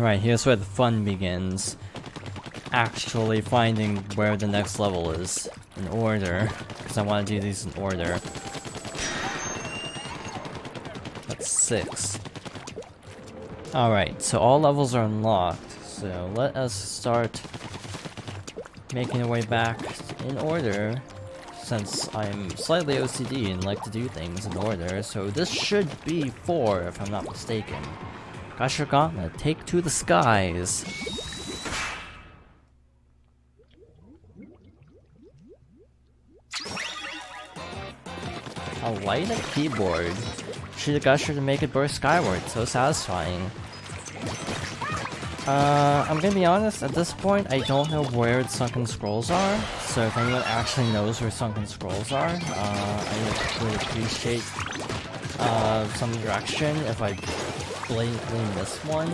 Alright, here's where the fun begins. Actually finding where the next level is in order, because I want to do these in order. That's 6. Alright, so all levels are unlocked, so let us start making our way back in order, since I'm slightly OCD and like to do things in order, so this should be 4 if I'm not mistaken. Gusher Gauntlet, take to the skies! A light a keyboard. Shoot a gusher to make it burst skyward, so satisfying. I'm gonna be honest, at this point, I don't know where the sunken scrolls are, so if anyone actually knows where sunken scrolls are, I would appreciate some direction if I blatantly miss one.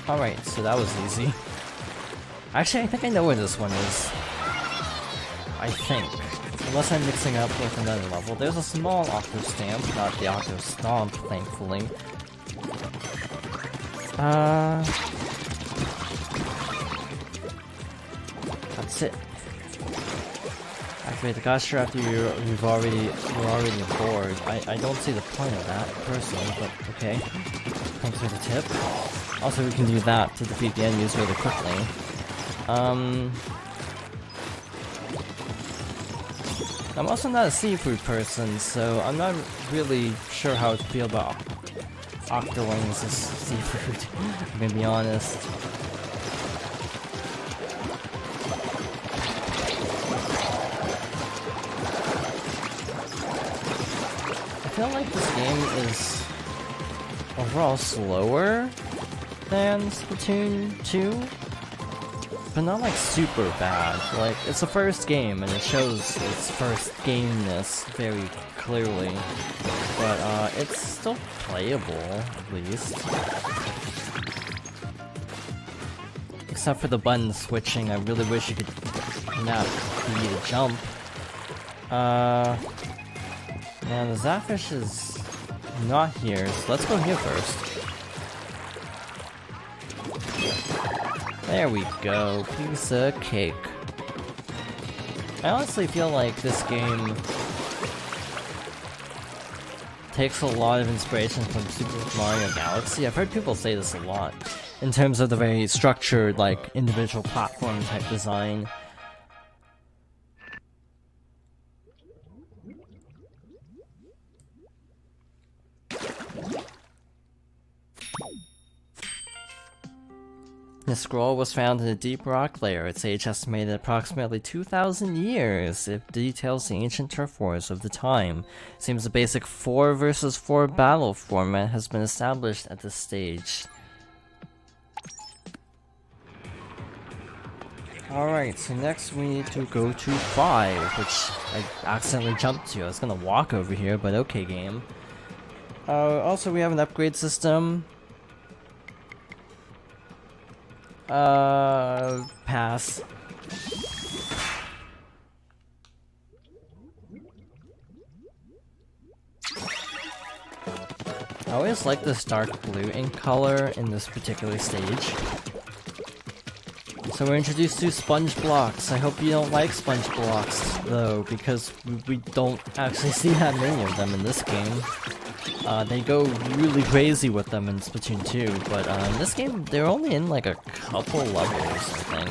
Alright, so that was easy. Actually, I think I know where this one is. I think. Unless I'm mixing up with another level. There's a small Octo Stamp, not the Octo Stomp, thankfully. That's it. Activate the gusher after you're already aboard. I don't see the point of that, personally, but okay. Thanks for the tip. Also, we can do that to defeat the enemies really quickly. I'm also not a seafood person, so I'm not really sure how to feel about Octolings as seafood, I'm gonna be honest. I feel like this game is overall slower than Splatoon 2. But not like super bad. Like, it's the first game and it shows its first gameness very clearly. But it's still playable, at least. Except for the button switching, I really wish you could not be to jump. Now the Zapfish is not here, so let's go here first. There we go, piece of cake. I honestly feel like this game takes a lot of inspiration from Super Mario Galaxy. I've heard people say this a lot, in terms of the very structured, like, individual platform type design. The scroll was found in a deep rock layer. Its age estimated approximately 2,000 years. It details the ancient turf wars of the time. Seems a basic 4 versus 4 battle format has been established at this stage. Alright, so next we need to go to 5, which I accidentally jumped to. I was gonna walk over here, but okay, game. Also, we have an upgrade system. Pass. I always like this dark blue ink color in this particular stage. So we're introduced to sponge blocks. I hope you don't like sponge blocks, though, because we don't actually see that many of them in this game. They go really crazy with them in Splatoon 2, but in this game, they're only in like a couple levels, I think.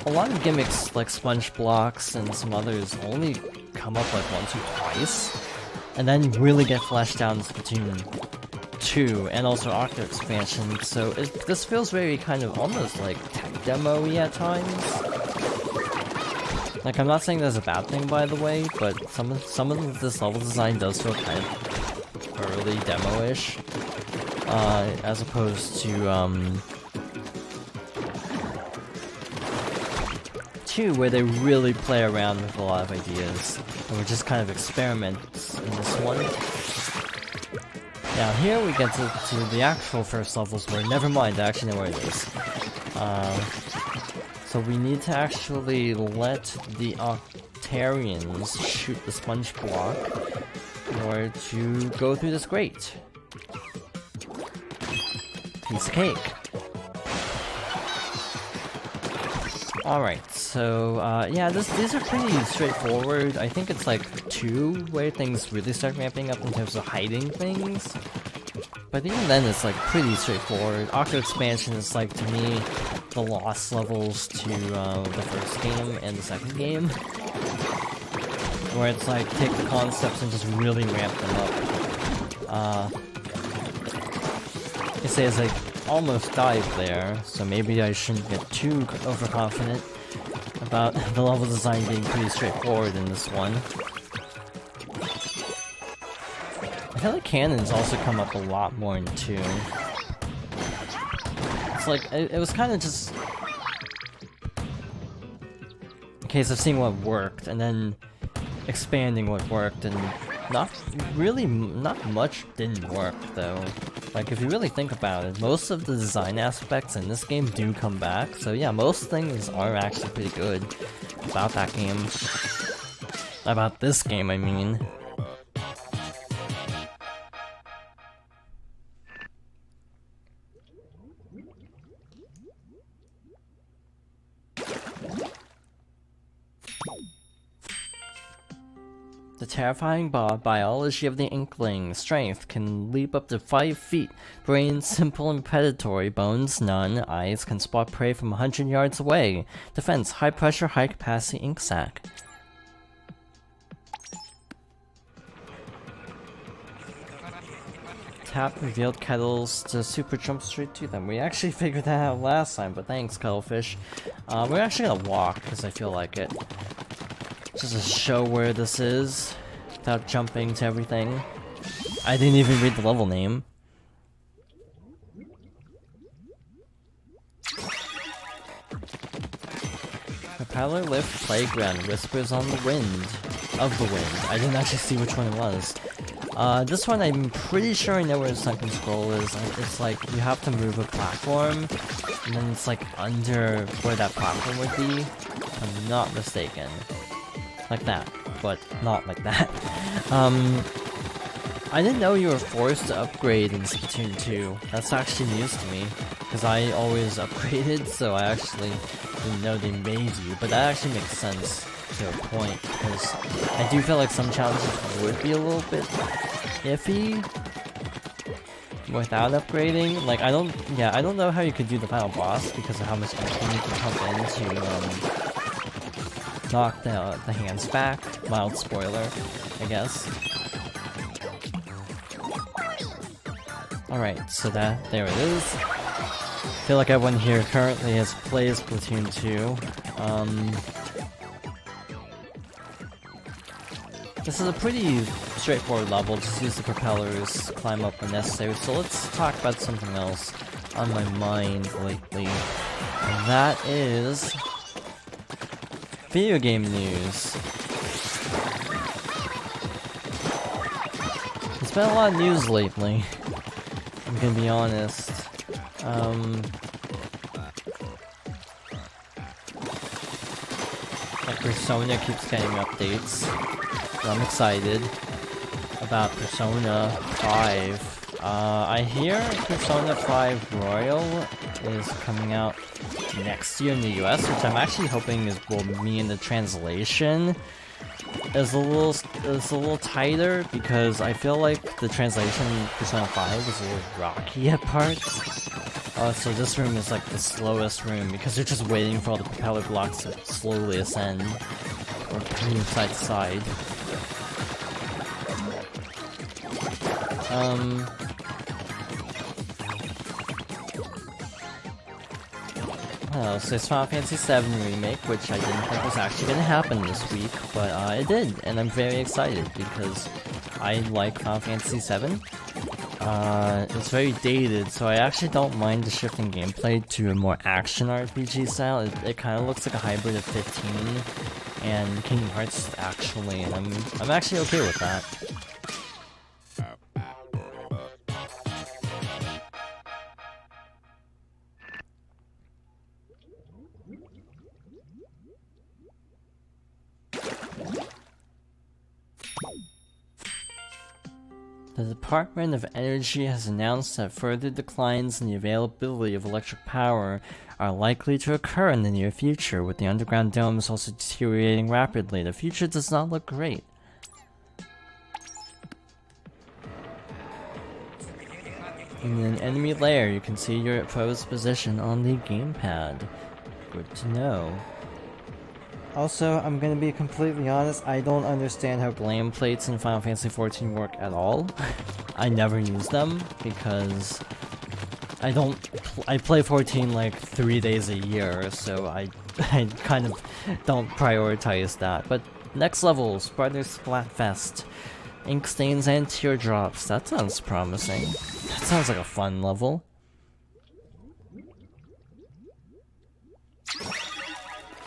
A lot of gimmicks like sponge blocks and some others only come up like once or twice, and then really get fleshed out in Splatoon 2, and also Octo expansion, so this feels very kind of almost like tech demo-y at times. Like, I'm not saying that's a bad thing, by the way, but some of this level design does feel kind of early demo-ish, as opposed to 2, where they really play around with a lot of ideas, and we're just kind of experiments in this one. Now here we get to the actual first levels where, never mind, I actually know where it is. So we need to actually let the vegetarians shoot the sponge block in order to go through this grate. Piece of cake. Alright, so yeah, these are pretty straightforward. I think it's like 2 where things really start ramping up in terms of hiding things. But even then it's like pretty straightforward. Octo Expansion is like, to me, the lost levels to the first game and the second game. Where it's like, take the concepts and just really ramp them up. I say it's like, almost died there, so maybe I shouldn't get too overconfident about the level design being pretty straightforward in this one. I feel like cannons also come up a lot more in 2. It's like, it was kind of just a case of seeing what worked, and then expanding what worked, and not much didn't work, though. Like, if you really think about it, most of the design aspects in this game do come back, so yeah, most things are actually pretty good about that game. About this game, I mean. The terrifying biology of the Inkling. Strength can leap up to 5 feet. Brain simple and predatory. Bones none. Eyes can spot prey from 100 yards away. Defense high pressure, high capacity ink sac. Tap revealed kettles to super jump straight to them. We actually figured that out last time, but thanks, Cuttlefish. We're actually gonna walk because I feel like it. Just to show where this is, without jumping to everything. I didn't even read the level name. Propeller-Left Playground, Whispers on the Wind. Of the Wind. I didn't actually see which one it was. This one I'm pretty sure I know where the second scroll is. It's like, you have to move a platform, and then it's like under where that platform would be, if I'm not mistaken. Like that, but not like that. I didn't know you were forced to upgrade in Splatoon 2. That's actually news to me, because I always upgraded, so I actually didn't know they made you, but that actually makes sense to a point, because I do feel like some challenges would be a little bit iffy without upgrading. Like, I don't know how you could do the final boss because of how much energy you can pump in to, knock the hands back. Mild spoiler, I guess. Alright, so there it is. I feel like everyone here currently has played Splatoon 2. This is a pretty straightforward level, just use the propellers, climb up when necessary. So let's talk about something else on my mind lately. And that is video game news. There's been a lot of news lately, I'm gonna be honest. Like Persona keeps getting updates, so I'm excited about Persona 5. I hear Persona 5 Royal is coming out next year in the US, which I'm actually hoping will mean the translation is a little tighter, because I feel like the translation in Persona 5 is a little rocky at parts. So this room is like the slowest room, because they're just waiting for all the propeller blocks to slowly ascend, or move side to side. So it's Final Fantasy VII Remake, which I didn't think was actually going to happen this week, but it did, and I'm very excited, because I like Final Fantasy VII. It's very dated, so I actually don't mind the shift in gameplay to a more action RPG style. It kind of looks like a hybrid of 15 and Kingdom Hearts, actually, and I'm actually okay with that. The Department of Energy has announced that further declines in the availability of electric power are likely to occur in the near future, with the underground domes also deteriorating rapidly. The future does not look great. In an enemy lair, you can see your opposed position on the gamepad. Good to know. Also, I'm gonna be completely honest, I don't understand how glam plates in Final Fantasy XIV work at all. I never use them because I play 14 like 3 days a year, so I kind of don't prioritize that. But next level, Spider Splatfest. Ink stains and teardrops. That sounds promising. That sounds like a fun level.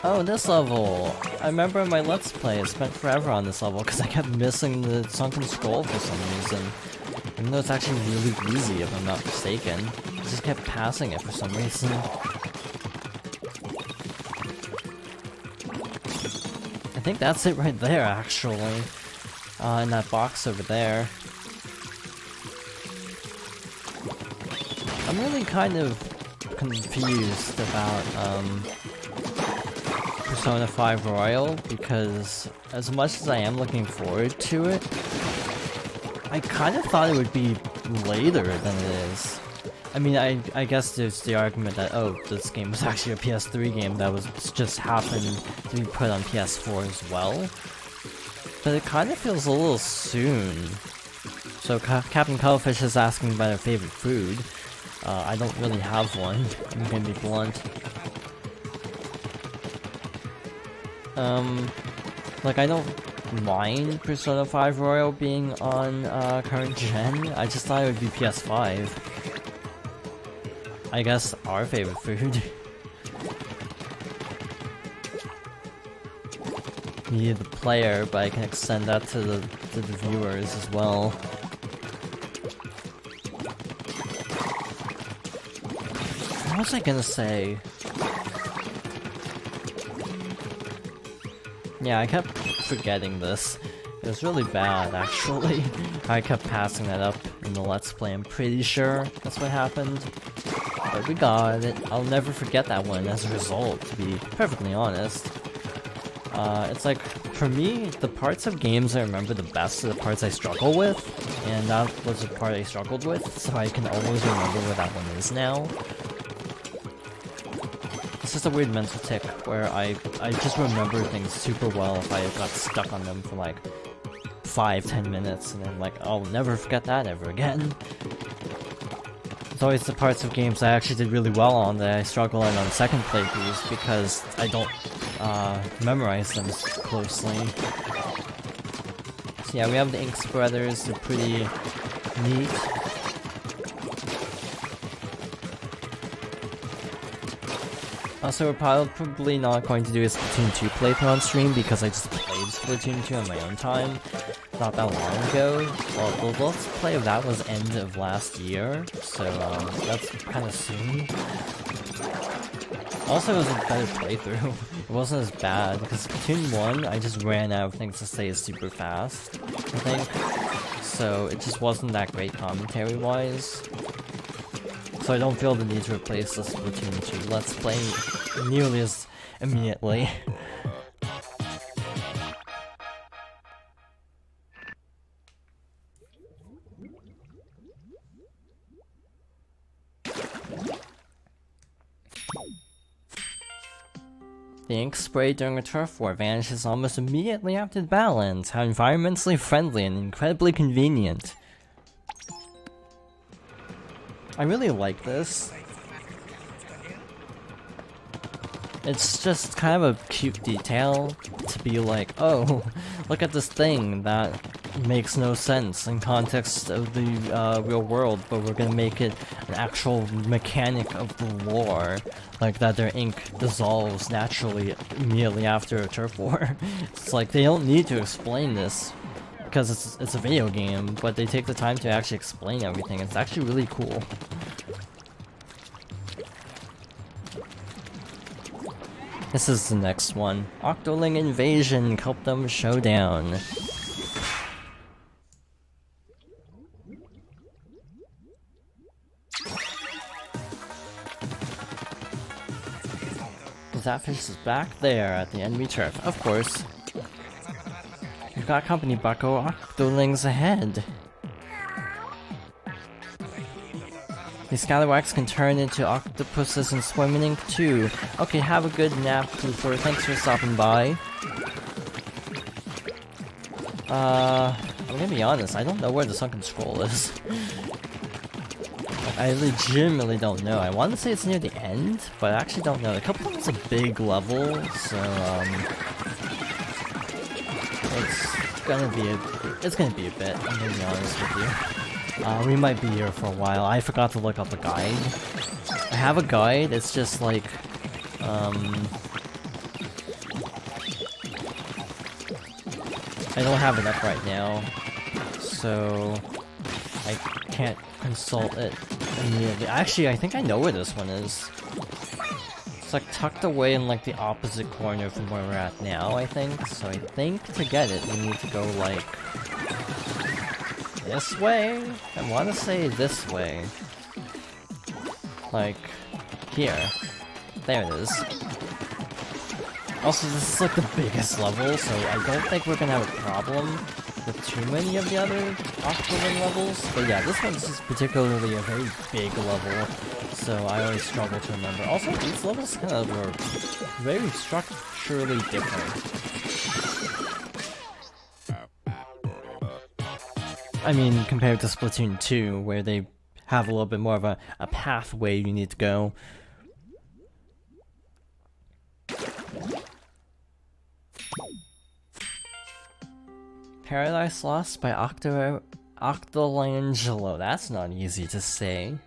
Oh, this level! I remember in my Let's Play, I spent forever on this level because I kept missing the sunken scroll for some reason. Even though it's actually really easy if I'm not mistaken. I just kept passing it for some reason. I think that's it right there, actually. In that box over there. I'm really kind of confused about, Persona 5 Royal, because as much as I am looking forward to it, I kind of thought it would be later than it is. I mean, I guess there's the argument that, oh, this game was actually a PS3 game that was just happened to be put on PS4 as well. But it kind of feels a little soon. So Captain Cuttlefish is asking about her favorite food. I don't really have one, I'm gonna be blunt. Like, I don't mind Persona 5 Royal being on current gen, I just thought it would be PS5. I guess our favorite food. Me, the player, but I can extend that to the viewers as well. What was I gonna say? Yeah, I kept forgetting this. It was really bad, actually. I kept passing that up in the Let's Play, I'm pretty sure that's what happened. But we got it. I'll never forget that one as a result, to be perfectly honest. It's like, for me, the parts of games I remember the best are the parts I struggle with, and that was the part I struggled with, so I can always remember where that one is now. It's just a weird mental tick, where I just remember things super well if I got stuck on them for like 5-10 minutes, and then like, I'll never forget that ever again. It's always the parts of games I actually did really well on that I struggle on second playthroughs because I don't memorize them closely. So yeah, we have the ink spreaders, they're pretty neat. Also, we're probably not going to do a Splatoon 2 playthrough on stream because I just played Splatoon 2 on my own time not that long ago. Well, the Let's Play of that was end of last year, so that's kind of soon. Also, it was a better playthrough. It wasn't as bad, because Splatoon 1, I just ran out of things to say super fast, I think. So it just wasn't that great commentary-wise. So I don't feel the need to replace the Splatoon 2 Let's Play nearly as immediately. The ink spray during a turf war vanishes almost immediately after the battle ends. How environmentally friendly and incredibly convenient. I really like this. It's just kind of a cute detail to be like, oh, look at this thing that makes no sense in context of the real world, but we're gonna make it an actual mechanic of the lore, like that their ink dissolves naturally immediately after a turf war. It's like they don't need to explain this because it's a video game, but they take the time to actually explain everything. It's actually really cool. This is the next one. Octoling Invasion, Kelpdom Showdown. that fish is back there at the enemy turf. Of course. We've got company, bucko. Octolings ahead. These scallywags can turn into octopuses and swim in ink too. Okay, have a good nap, Cooper. Thanks for stopping by. I'm gonna be honest, I don't know where the sunken scroll is. I legitimately don't know. I want to say it's near the end, but I actually don't know. A couple of it's a big level, so it's gonna be a bit. I'm gonna be honest with you. We might be here for a while. I forgot to look up a guide. I have a guide. It's just like I don't have it up right now, so I can't consult it immediately. Actually, I think I know where this one is. It's like tucked away in like the opposite corner from where we're at now, I think. So I think to get it, we need to go like this way? I want to say this way. Like here. There it is. Also, this is like the biggest level, so I don't think we're gonna have a problem with too many of the other Octoling levels. But yeah, this one's just particularly a very big level, so I always struggle to remember. Also, these levels kind of are very structurally different. I mean, compared to Splatoon 2, where they have a little bit more of a pathway you need to go. Paradise Lost by Octolangelo. That's not easy to say.